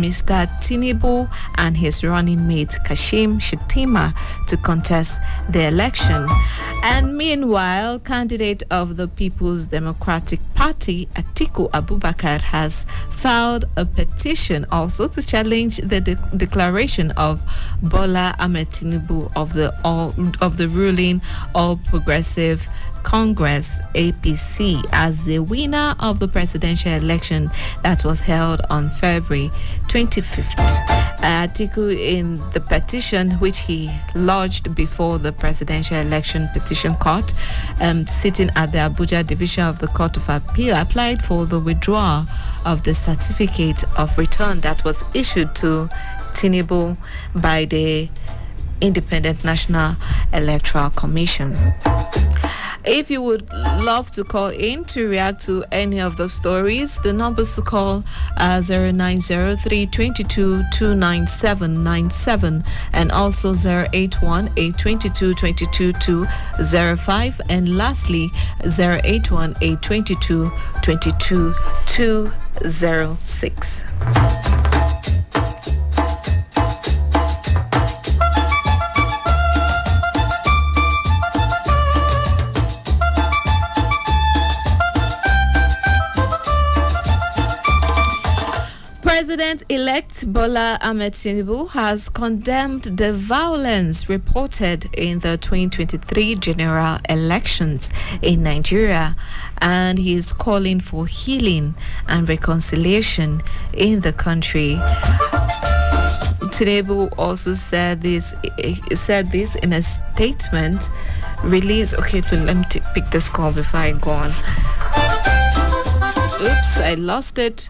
Mr. Tinubu and his running mate Kashim Shettima to contest the election. And meanwhile, candidate of the People's Democratic Party, Atiku Abubakar, has filed a petition also to challenge the declaration of Bola Ahmed Tinubu of the ruling All Progressive Congress APC as the winner of the presidential election that was held on February 25th. Atiku, in the petition which he lodged before the Presidential Election Petition Court, sitting at the Abuja Division of the Court of Appeal, applied for the withdrawal of the certificate of return that was issued to Tinubu by the Independent National Electoral Commission. If you would love to call in to react to any of the stories, the numbers to call are 090-322-29797 and also 081-822-22205 and lastly 081-822-22206. President-elect Bola Ahmed Tinubu has condemned the violence reported in the 2023 general elections in Nigeria, and he is calling for healing and reconciliation in the country. Tinubu also said this in a statement released. Okay, let me pick this call before I go on. Oops, I lost it.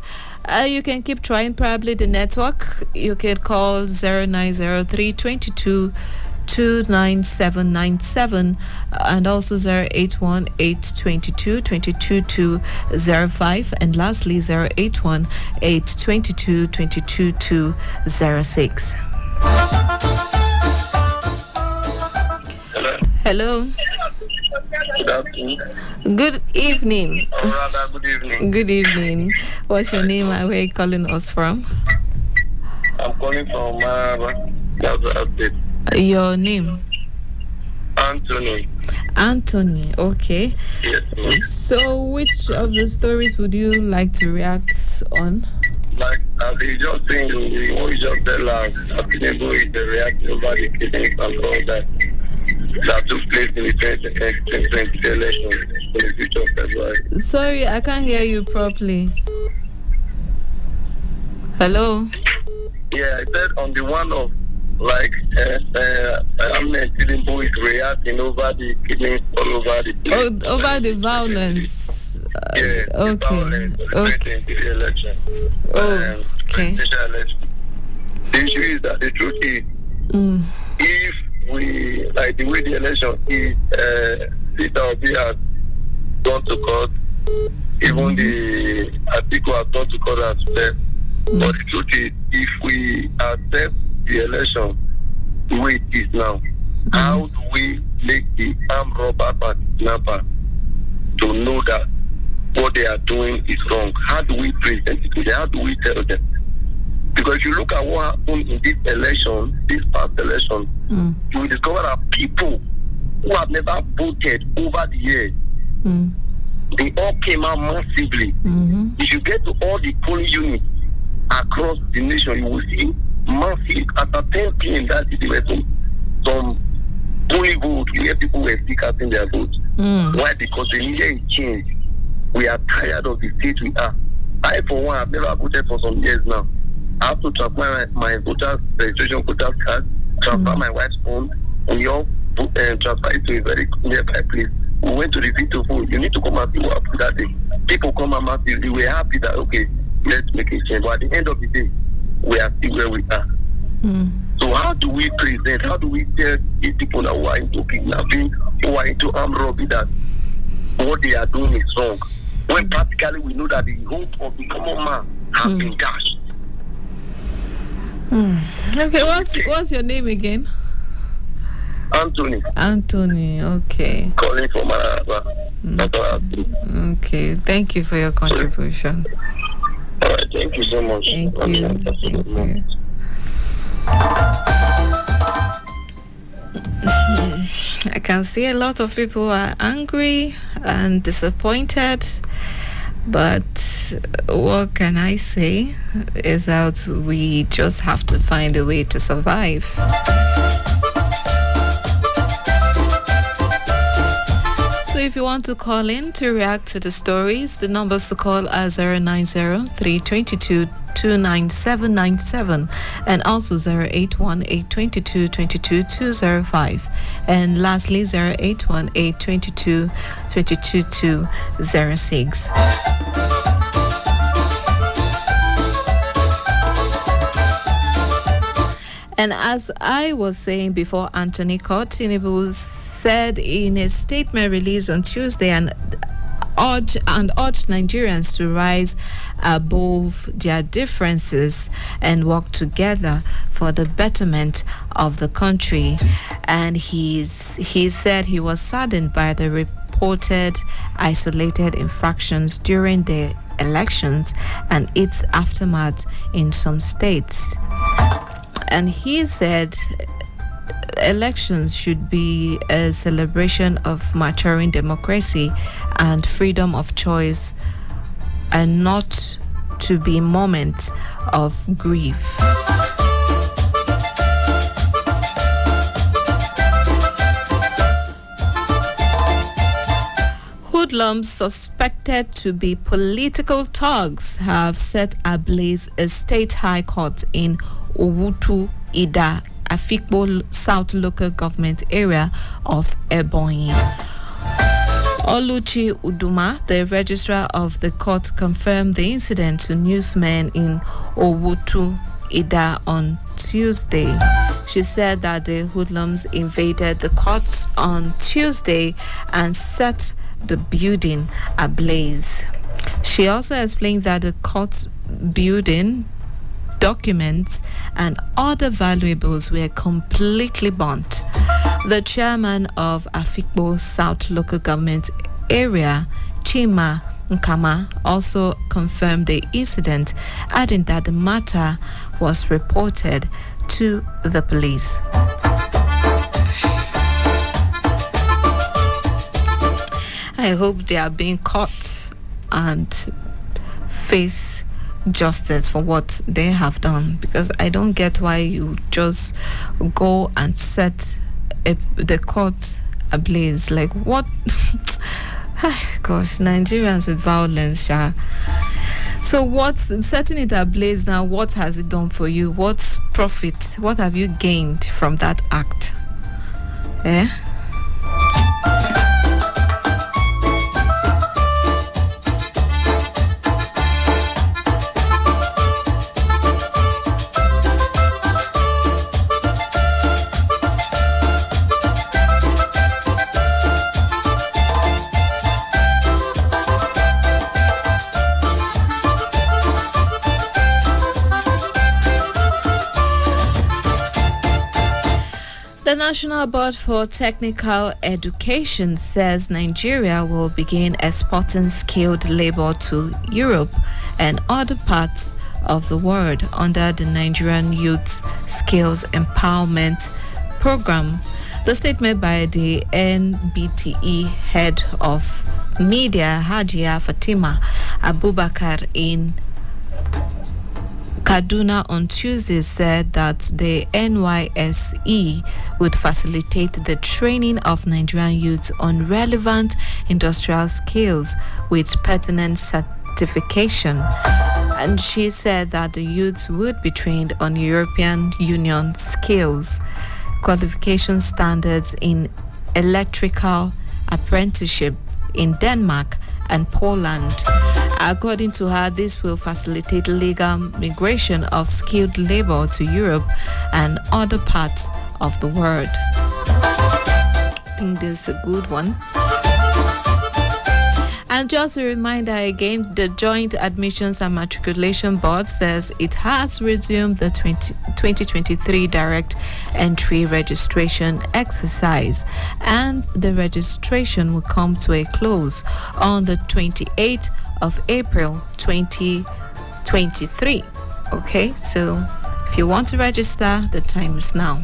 You can keep trying, probably the network. You can call 090-322-29797 and also 081-822-22205 and lastly 081-822-22206. Hello. Good afternoon. Good evening. Or rather, good evening. Good evening. What's your name and where are you calling us from? I'm calling from that's the update. Your name? Anthony. Anthony, okay. Yes, ma'am. So, which of the stories would you like to react on? Like, as he just saying, we just tell us, Tinubu is the reaction over the killings and all that took place in the 2020 election in the future of February. Sorry, I can't hear you properly. Hello? Yeah, I said on the one of, like, Ahmed Tinubu is reacting over the killings all over the place. Oh, over the violence. Yeah, okay. The violence of the 2020 election. Okay. Election. The issue is that the truth is, if we, like the way the election is, Peter Obi has gone to court, even the article has gone to court as well. But the truth is, if we accept the election the way it is now, how do we make the armed robber and kidnapper to know that what they are doing is wrong? How do we present it to them? How do we tell them? Because if you look at what happened in this election, this past election, you will discover that people who have never voted over the years, they all came out massively. If you get to all the polling units across the nation, you will see massive, after 10 p.m. that day, there were some polling votes where people were still casting their votes. Why? Because the media is changed. We are tired of the state we are. I, for one, have never voted for some years now. I have to transfer my voter's registration voter's card, transfer my wife's phone, and we all transfer it to a very nearby place. We went to the veto vote. You need to come and see what happened that day. People come and massively. We were happy that, okay, let's make a change. But at the end of the day, we are still where we are. So how do we present, how do we tell these people who are into kidnapping, who are into armed robbery, that what they are doing is wrong? When practically we know that the hope of the common man has been dashed. Okay, what's your name again? Anthony. Anthony, okay. Calling from Maraba. Okay, thank you for your contribution. All right. Thank you so much. Thank you. Thank you. I can see a lot of people are angry and disappointed, but what can I say is that we just have to find a way to survive. So if you want to call in to react to the stories, the numbers to call are 090-322-29797 and also 081-822-22205 and lastly 081-822-22206. And as I was saying before, Anthony Tinubu said in a statement released on Tuesday and urged Nigerians to rise above their differences and work together for the betterment of the country. And he said he was saddened by the reported isolated infractions during the elections and its aftermath in some states. And he said elections should be a celebration of maturing democracy and freedom of choice and not to be moments of grief. Hoodlums suspected to be political thugs have set ablaze a state high court in Owutu Ida Afikpo South local government area of Ebonyi. Oluchi Uduma, the registrar of the court, confirmed the incident to newsmen in Owutu Ida on Tuesday. She said that the hoodlums invaded the court on Tuesday and set the building ablaze. She also explained that the court building, documents and other valuables were completely burnt. The chairman of Afikpo South local government area, Chima Nkama, also confirmed the incident, adding that the matter was reported to the police. I hope they are being caught and face justice for what they have done, because I don't get why you just go and set the court ablaze. Like, what? Gosh, Nigerians with violence, Sha. So what's setting it ablaze now? What has it done for you? What profit? What have you gained from that act? Eh? The National Board for Technical Education says Nigeria will begin exporting skilled labor to Europe and other parts of the world under the Nigerian Youth Skills Empowerment Program. The statement by the NBTE head of media, Hajia Fatima Abubakar, in Kaduna on Tuesday said that the NYSE would facilitate the training of Nigerian youths on relevant industrial skills with pertinent certification. And she said that the youths would be trained on European Union skills, qualification standards in electrical apprenticeship in Denmark and Poland. According to her, this will facilitate legal migration of skilled labor to Europe and other parts of the world. I think this is a good one. And just a reminder again, the Joint Admissions and Matriculation Board says it has resumed the 2023 direct entry registration exercise, and the registration will come to a close on the 28th of April 2023. 23. Okay, so if you want to register, the time is now.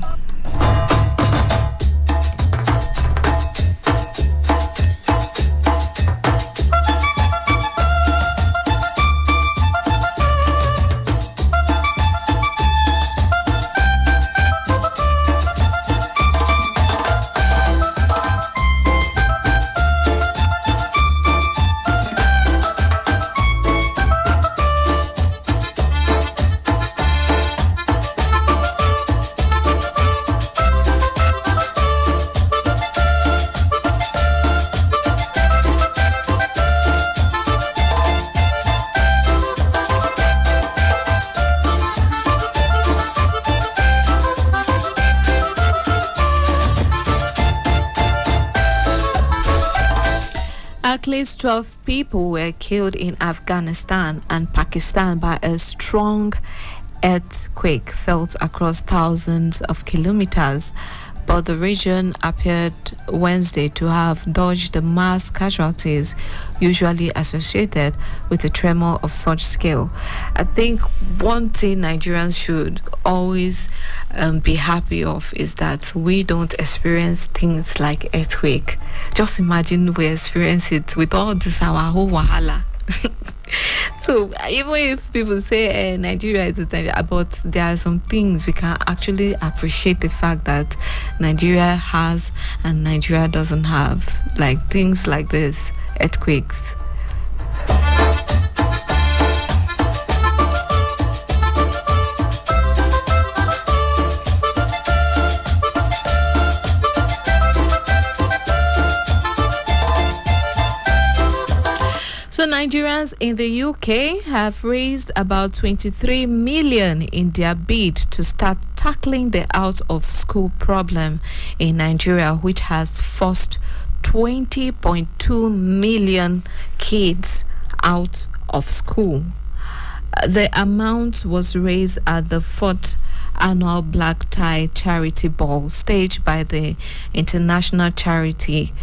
At least 12 people were killed in Afghanistan and Pakistan by a strong earthquake felt across thousands of kilometers, but the region appeared Wednesday to have dodged the mass casualties usually associated with a tremor of such scale. I think one thing Nigerians should always be happy of is that we don't experience things like earthquake. Just imagine we experience it with all this our whole wahala. So even if people say Nigeria is a, but there are some things we can actually appreciate the fact that Nigeria has and Nigeria doesn't have, like things like this, earthquakes. So Nigerians in the UK have raised about 23 million in their bid to start tackling the out-of-school problem in Nigeria, which has forced 20.2 million kids out of school. The amount was raised at the 4th annual Black Tie Charity Ball staged by the international charity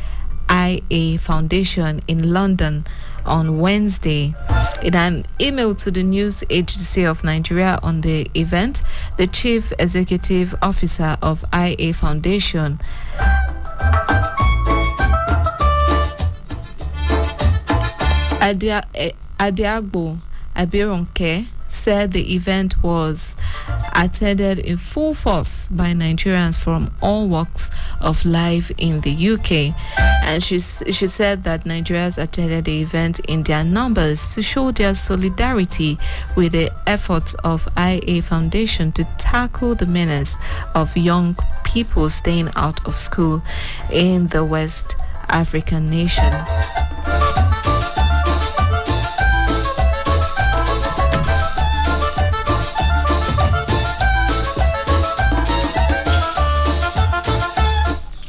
IA Foundation in London on Wednesday. In an email to the news agency of Nigeria on the event, the chief executive officer of IA Foundation, Adiagbo Abironke, said the event was attended in full force by Nigerians from all walks of life in the UK, and she said that Nigerians attended the event in their numbers to show their solidarity with the efforts of IA Foundation to tackle the menace of young people staying out of school in the West African nation.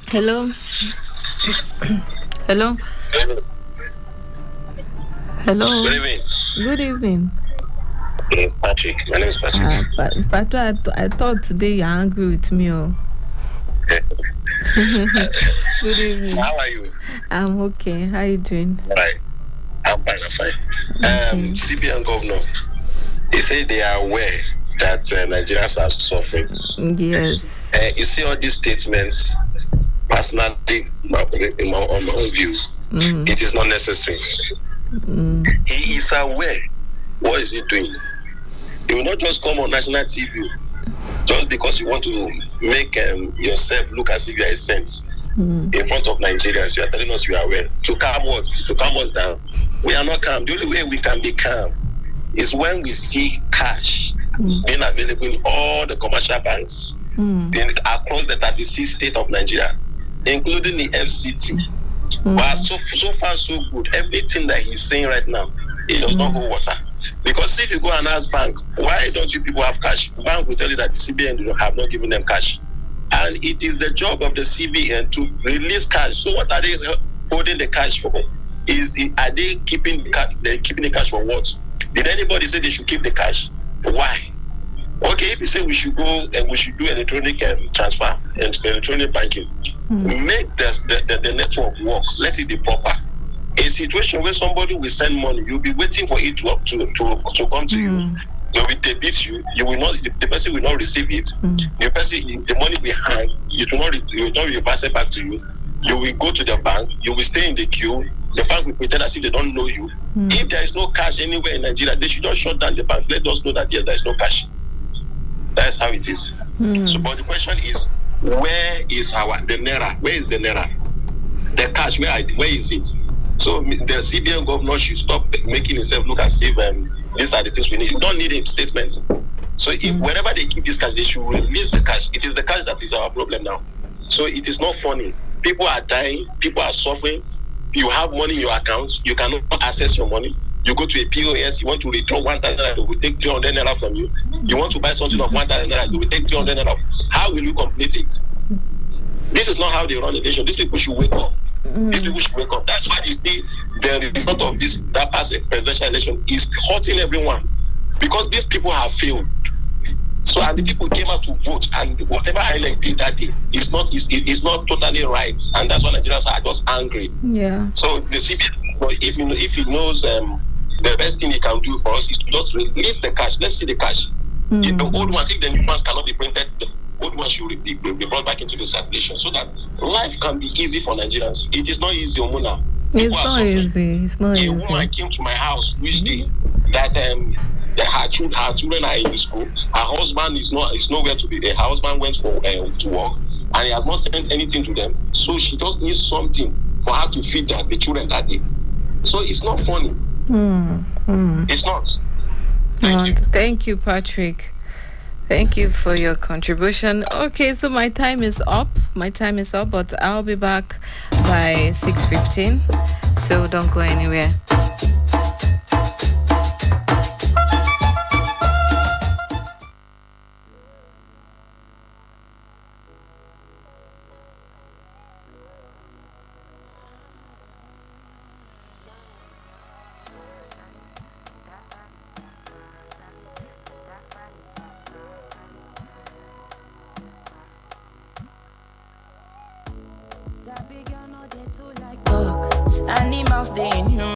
Hello. Hello. Hello. Good evening. Good evening. It's Patrick. My name is Patrick. But I thought today you're angry with me. Oh. Good evening. How are you? I'm okay. How are you doing? Right. I'm fine. Okay. CBN governor, they say they are aware that Nigerians are suffering. Yes. You see all these statements. Personally, on my own view, it is not necessary. He is aware. What is he doing? He will not just come on national TV just because you want to make yourself look as if you are a saint in front of Nigerians. You are telling us you are aware. To calm what? To calm us down. We are not calm. The only way we can be calm is when we see cash being available in all the commercial banks across the 36 states of Nigeria, including the FCT. But so far so good. Everything that he's saying right now, it does not hold water. Because if you go and ask bank, why don't you people have cash? Bank will tell you that the CBN have not given them cash. And it is the job of the CBN to release cash. So what are they holding the cash for? Are they keeping the cash for what? Did anybody say they should keep the cash? Why? Okay, if you say we should go and we should do electronic transfer and electronic banking, make the network work. Let it be proper. A situation where somebody will send money, you'll be waiting for it to come to you. They will debit you. You will not. The person will not receive it. The money will hang. It will not reverse it back to you. You will go to the bank. You will stay in the queue. The bank will pretend as if they don't know you. If there is no cash anywhere in Nigeria, they should just shut down the bank. Let us know that yes, there is no cash. That's how it is. So, but the question is, where is the naira? Where is the naira? The cash, where is it? So the CBN governor should stop making himself look as if these are the things we need. We don't need a statement. So if wherever they keep this cash, they should release the cash. It is the cash that is our problem now. So it is not funny. People are dying. People are suffering. You have money in your account. You cannot access your money. You go to a POS. You want to withdraw 1,000 naira, they will take 300 naira from you. You want to buy something of 1,000 naira, they will take 300 naira. How will you complete it? This is not how they run a nation. These people should wake up. These people should wake up. That's why you see the result of that past presidential election is hurting everyone, because these people have failed. So and the people came out to vote, and whatever INEC did that day is not totally right, and that's why Nigerians are just angry. Yeah. So the CBN, if he knows the best thing he can do for us is to just release the cash. Let's see the cash. If the old ones, if the new ones cannot be printed, the old ones should be brought back into the circulation so that life can be easy for Nigerians. It is not easy, Omuna. It's not easy. It's not easy. A woman came to my house which day that her children are in the school. Her husband is nowhere to be there. Her husband went to work, and he has not sent anything to them. So she just needs something for her to feed the children that day. So it's not funny. It's not. Thank you, Patrick. Thank you for your contribution. Okay, so my time is up, but I'll be back by 6:15. So don't go anywhere. Animals, they in human.